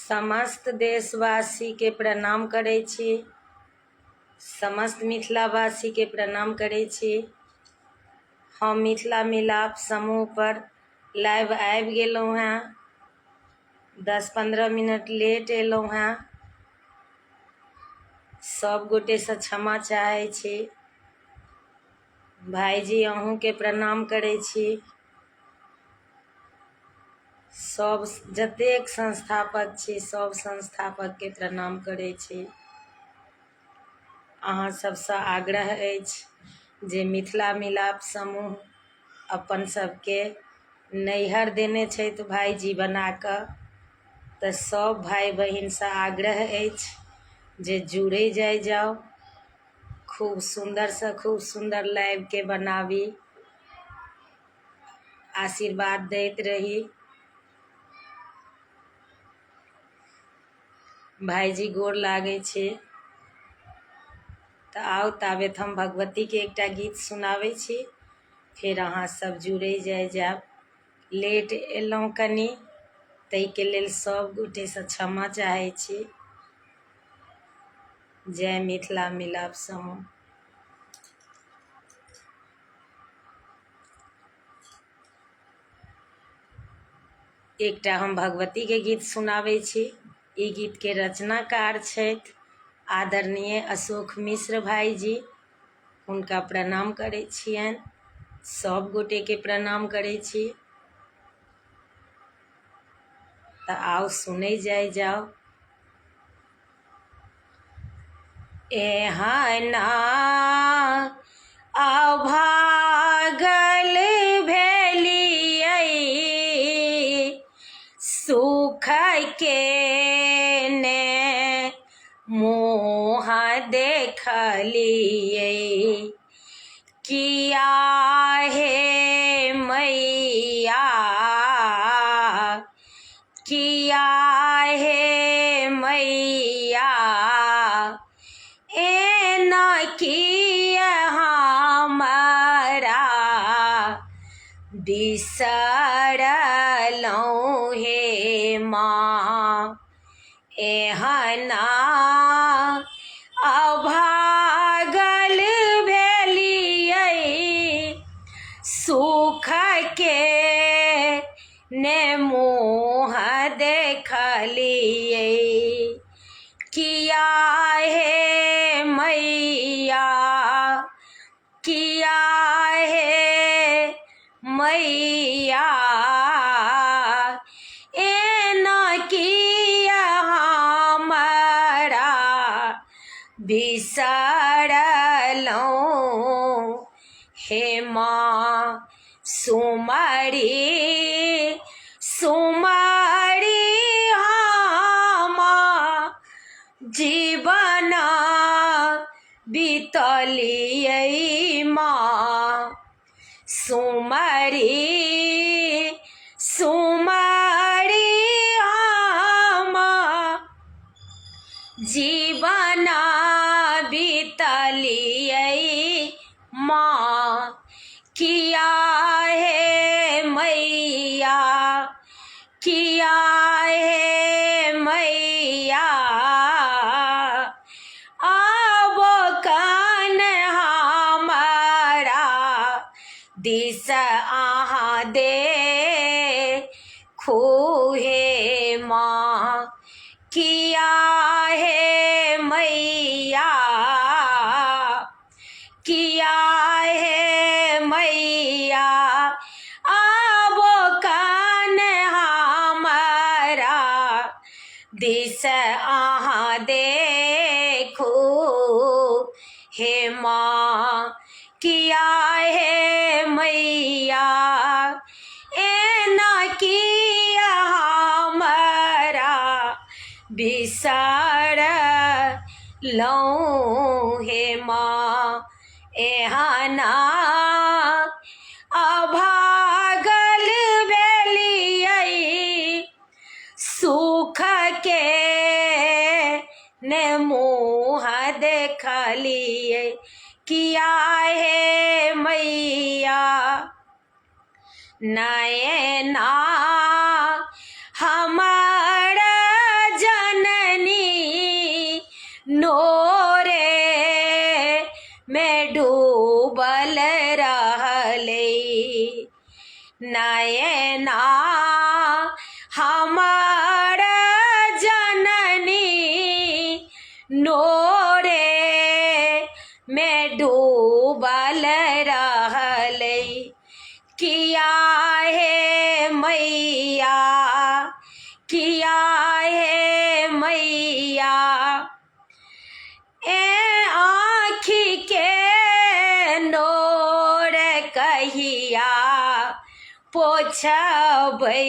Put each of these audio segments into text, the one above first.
समस्त देशवासी के प्रणाम करै छी। समस्त मिथिलावासी के प्रणाम करै छी। हम मिथिला मिलाप समूह पर लाइव आबि गेलहुँ हैं। 10-15 मिनट लेट एलहुँ हैं। सब गोटे से क्षमा चाहै छी। भाईजी अहूँ के प्रणाम करै छी। सब जतेक संस्थापक छी सब संस्थापक के प्रणाम करै छी। अहाँ सबसँ आग्रह अछि जे मिथिला मिलाप समूह अपन सबके नैहर देने छथि भाईजी बना कऽ, तऽ सब भाई बहिनसँ आग्रह अछि जे जुड़े जाओ। खूब सुंदर खूब सुंदर लाइव के बनाबी, आशीर्वाद दैत रही। भाईजी गोर लागै छै। तऽ आओ ताबेत हम भगवती के एकटा गीत सुनाबै छी, फिर अहाँ सब जुड़े जाएब। लेट एलहुँ कनी, ताहि के लेल सब गोटे से क्षमा चाहै छी। जय मिथिला मिलाप समूह। एकटा हम भगवती के गीत सुनाबै छी। ई गीत के रचनाकार छथि आदरणीय अशोक मिश्र भाईजी। हुनका प्रणाम करै छियनि। सब गोटे के प्रणाम करै छी। तऽ आओ सुनै जाओ। एहना अभागल भेलियै, सुख के ने मुँह देखलियै। किया हे मैया, किया हे मैया, एना किया हमरा बिसरलहुँ हे माँ। एहना अभागल भेलियै, सुख के ने मुँह देखलियै। किया हे मैया, किया हे मैया, एना किया हमरा बिसरलहुँ हे माँ। सुमरी सुमरी हम जीवन बितलियै माँ। सुमरी सुमरी हम जीवन बितलियै माँ। किया हे मैया, किया हे मैया, अब कन हमरा दिस अहाँ देखू हे माँ। किया हे मैया, किया हे मैया, अब कन हमरा दिस अहाँ देखू हे माँ। किया हे मैया, एना किया हमरा बिसरलहुँ हे माँ। एहना अभागल भेलियै, सुख के ने मुँह देखलियै। किया हे मैया, नैना हमर नयना हमर जननी नोरे में डूबल रहलै। किया हे मैया, किया हे मैया, ए आँखी के नोर कहिया पोछबै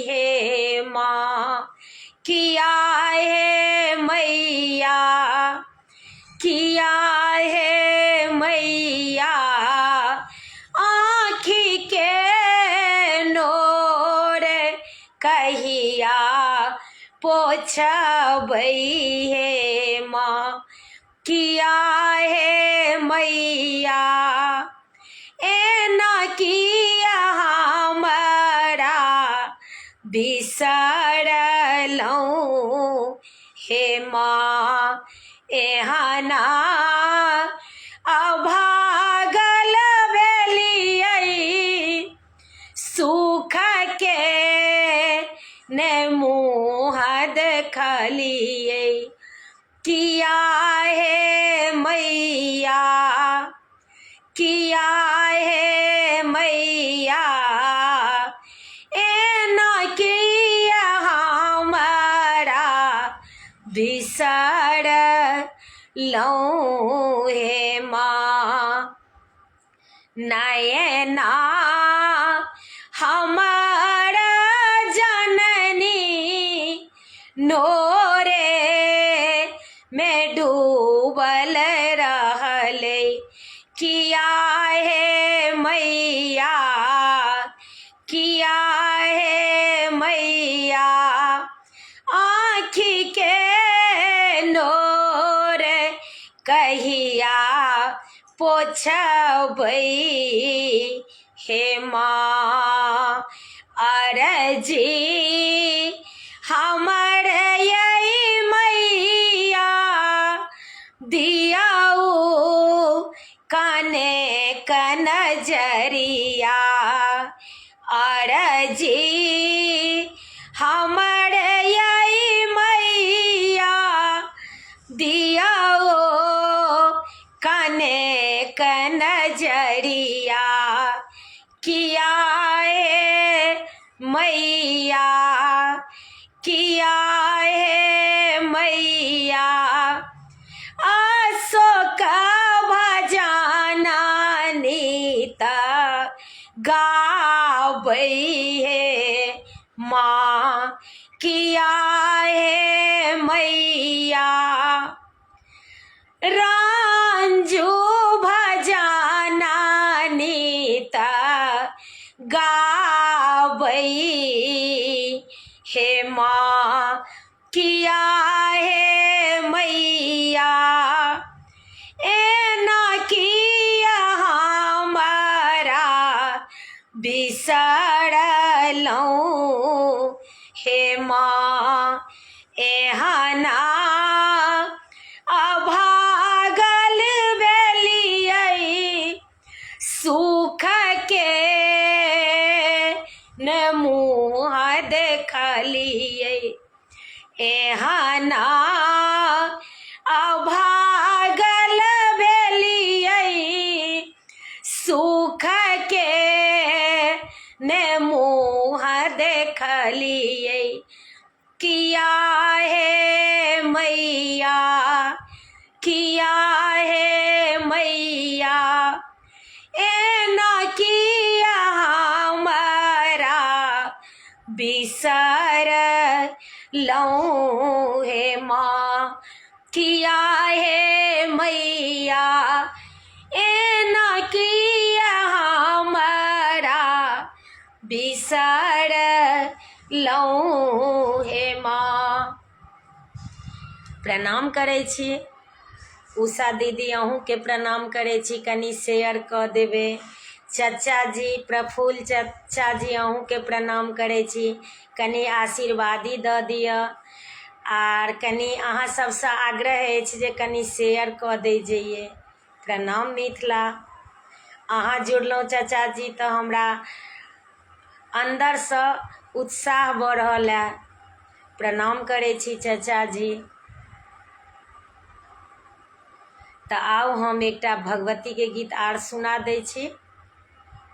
हे माँ। किया हे मैया, किया हे मैया, आँखी के नोर कहिया पोछबै हे माँ। किया हे मैया, एना किया हमरा बिसरलौं हे माँ। एहना अभागल भेलियै सुख के ने मुँह देखलियै। किया हे मैया, किया हे मैया, एना किया हमरा बिसरलौं हे माँ। नयना हमर जननी नोरे में डूबल रहलै। किया हे मैया, किया हे मैया, आँखी के नोर कहिया पोछबै हे माँ। अरजी हमर यही मैया दियाऊ कने क नजरिया। अरजी हमर यही मैया दियाऊ कने क नजरिया। किया हे मैया, किया हे मैया, अशोक भजना नीत गाबै हे माँ। किया हे मैया, रंजू भजना नीत गाबै हे माँ। किया हे मैया, एना किया हमरा बिसरलौं हे माँ। एहना अभागल भेलियै सुख के ने मुँह देखलियै। एहना अभागल भेलियै सुख के ने मुँह देखलियै। किया हे मैया, किया हे मैया, एना किया हमरा बिसरलौं हे माँ। किया हे मैया, एना किया हमरा बिसरलौं हे माँ। प्रणाम करै छी उषा दीदी, अहूँके प्रणाम करै छी। कनि शेयर कऽ देबै। चचा जी, प्रफुल्ल चचा जी, अहूँके प्रणाम करै छी। कनि आशीर्वादी दऽ दिअ। आर कनि अहाँ सबसँ आग्रह अछि जे कनि शेयर कऽ दै जइए। प्रणाम मिथिला। अहाँ जुड़लहुँ चचा जी तऽ हमरा अंदर से उत्साह बढ़ल है। प्रणाम करे छी चाचा जी। तो आउ हम एकटा भगवती के गीत आर सुना दै छी,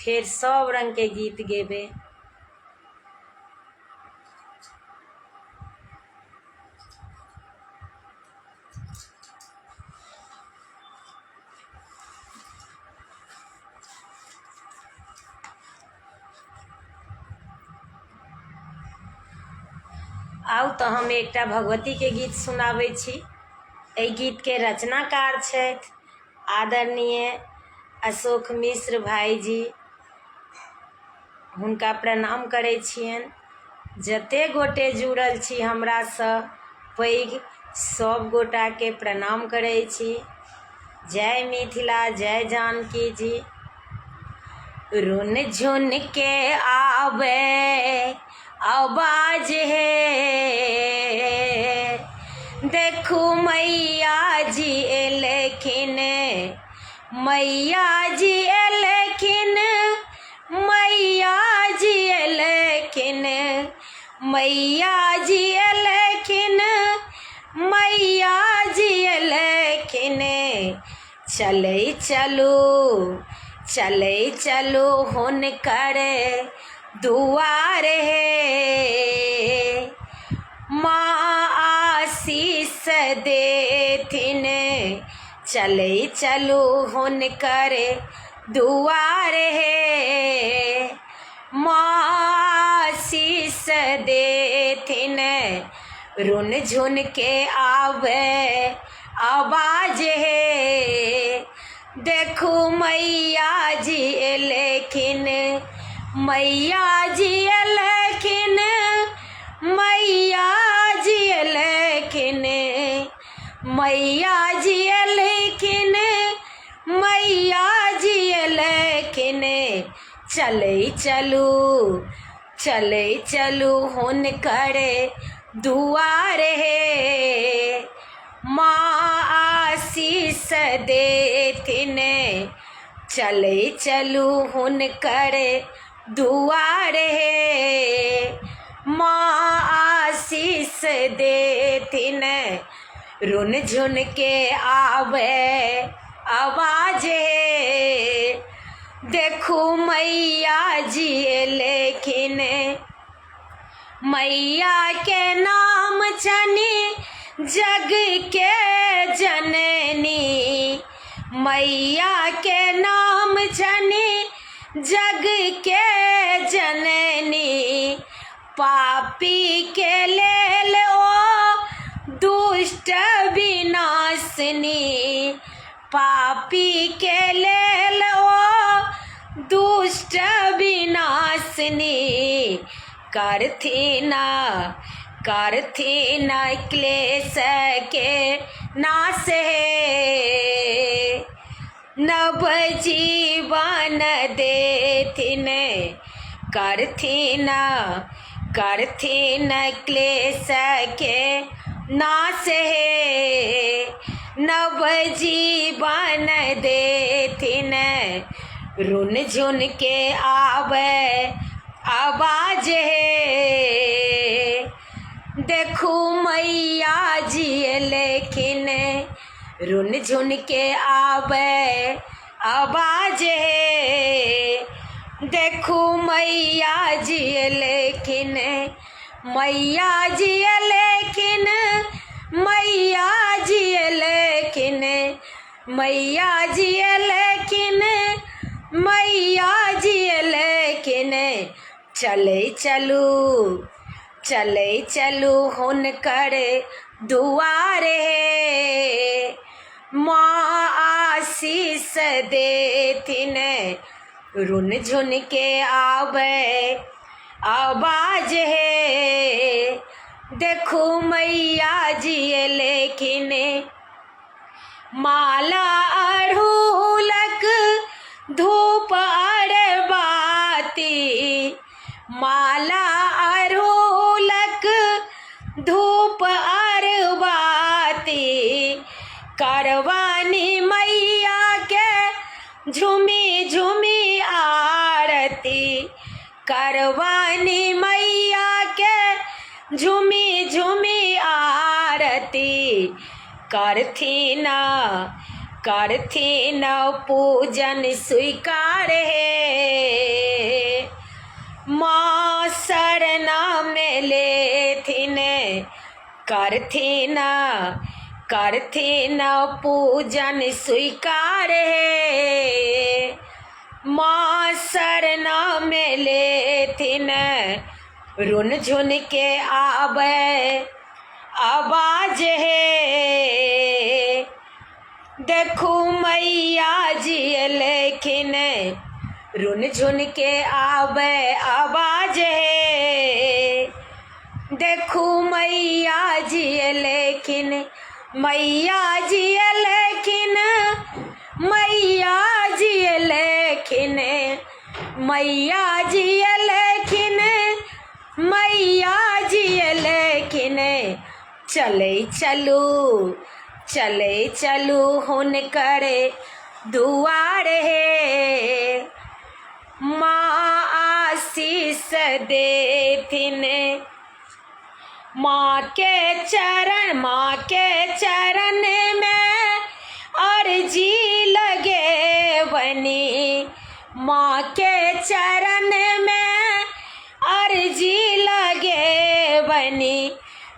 फिर सब रंग के गीत गेबे। आउ तो हम एकटा भगवती के गीत सुनाबै छी। एहि गीत के रचनाकार छथि आदरणीय अशोक मिश्र भाईजी। हुनका प्रणाम करै छियनि। जते गोटे जुड़ल छी हमरा सँ पैघ सब गोटा के प्रणाम करै छी। जय मिथिला, जय जानकी जी। रुन झुन के आवे आवाज है, देखू मैया जी एलखिन, मैया जी एलखिन, मैया जी एलखिन, मैया जी एलखिन, मैया जी एलखिन। चलै चलू, चलै चलू हुनकर दुआर है, माँ आशीष देथिन। चलै चलू हुनकर दुआर है, माँ आशीष देथिन। रुन झुन के आवे आवाज है, देखू मैया जी एलखिन, मैया जी एलखिन, मैया जी एलखिन, मैया जी एलखिन, मैया जी एलखिन। चलै चलू, चलै चलू हुनकर दुआर है, माँ आशीष देथिन। चलै चलू हुनकर दुआर है, माँ आशीष देथिन। रुन झुन के आवे आवाज है, देखू मैया जी एलखिन, मैया के नाम छनी जग के जननी, मैया के नाम छनी जग के जननी। पापी के लेल ओ दुष्ट विनाशिनी, पापी के लेल ओ दुष्ट विनाशिनी। करथिन करथिन क्लेश के नाश है, नव जीवन देथिन। करथिन करथिन क्लेश के नाश है, नव जीवन देथिन। रुन झुन के आवे आवाज है, देखू मैया जी एलखिन। रुन झुन के आवे आवाज है, देखू मैया जी एलखिन, मैया जी एलखिन, मैया जी एलखिन, मैया जी एलखिन, मैया जी एलखिन। चलै चलू, चलै चलू हुनकर दुआर है, माँ आशीष देथिन। रुन झुन के आवे आवाज है, देखू मैया जी एलखिन। माला अड़हुलक धूप अरबाती, माला अड़हुलक धूप अरबाती। करवानी मैया के झूमी झूमी आरती, करवा भवानी मैया के झूमी झूमी आरती करथिन पूजन स्वीकार है। माँ शरणा में लेथिन करथिन पूजन स्वीकार है। माँ शरणा में लेथिन रुन झुन के आवे आवाज है। देखू मैया जी लेकिन रुन झुन के आवे आवाज है। देखू मैया जी लेकिन मैया जी लेकिन मैया जी लेकिन मैया जी लेकिन मैया जी लेकिन चले चलू हुनकर दुआर है। माँ आशीष देथिन माँ के चरण में अर्जी लगे बनी। माँ के चरण में अर्जी लगे बनी।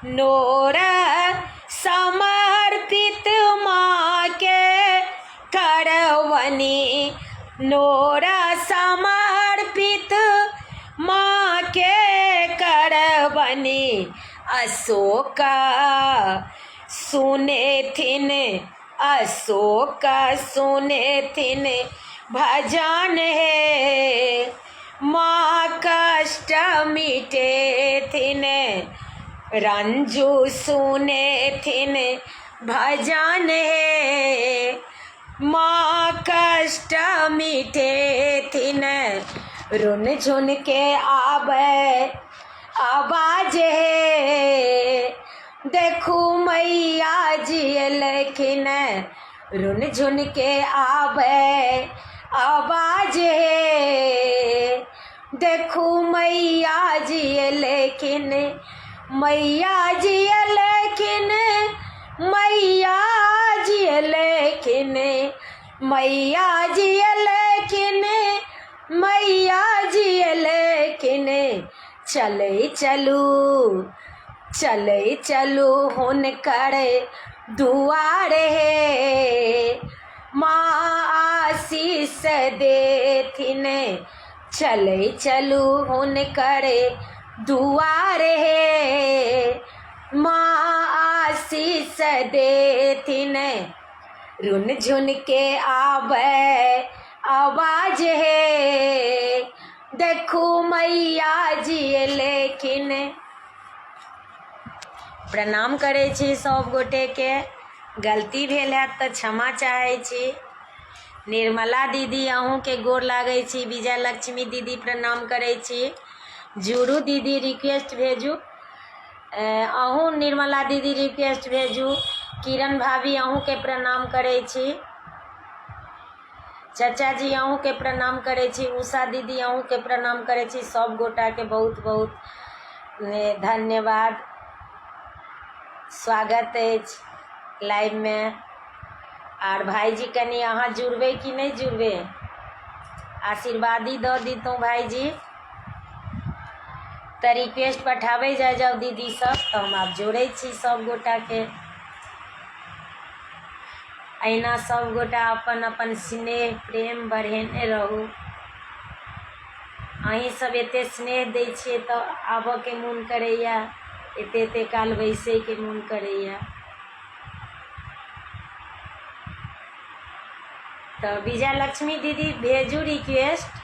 नोरा समर्पित माँ के करवनी। नोरा समर्पित माँ के करवनी। अशोका सुने थिन भजन है। माँ कष्ट मिटे थिन रंजू सुने थिन भजन है। माँ कष्ट मिटे थिन रुन झुन के आवे आवाज है। देखू मैया जी लेकिन रुन झुन के आवे आवाज है। देखू मैया जी लेकिन मैया जी लेकिन मैया जी लेकिन मैया जी लेकिन मैया जी लेकिन चले चलू हुनकर दुआर है। माँ आशीष देथिन चले चलू हुनकर दुआर है। माँ आशीष देथिन रुन झुन के आवे आवाज है। देखू मैया जी लेकिन प्रणाम करे छी सब गोटे के। गलती भेल है तो क्षमा चाहे छी। निर्मला दीदी अहूँ के गोर लागे छी। विजय लक्ष्मी दीदी प्रणाम करे छी। जुरू दीदी रिक्वेस्ट भेजू। अहूँ निर्मला दीदी रिक्वेस्ट भेजू। किरण भाभी अहूँ के प्रणाम करे छी। चाचा जी अहूँ के प्रणाम करे छी। उषा दीदी अहूँ के प्रणाम करे छी। सब गोटा के बहुत बहुत धन्यवाद। स्वागत अछि लाइव में। आर भाईजी कनी अहाँ जुड़बे कि नहीं जुड़बे आशीर्वादी दऽ दीतों भाईजी। तो रिक्वेस्ट पठाबे जाओ दीदी सब तो हम आप जोड़े छी सब गोटा के। अहिना सब गोटा अपन अपन स्नेह प्रेम बढ़ेने रहू। अहीं सब एते स्नेह दै छियै तो आबऽ के मन करैया। एते काल बैसे के मन करैया। तो विजय लक्ष्मी दीदी भेजू रिक्वेस्ट।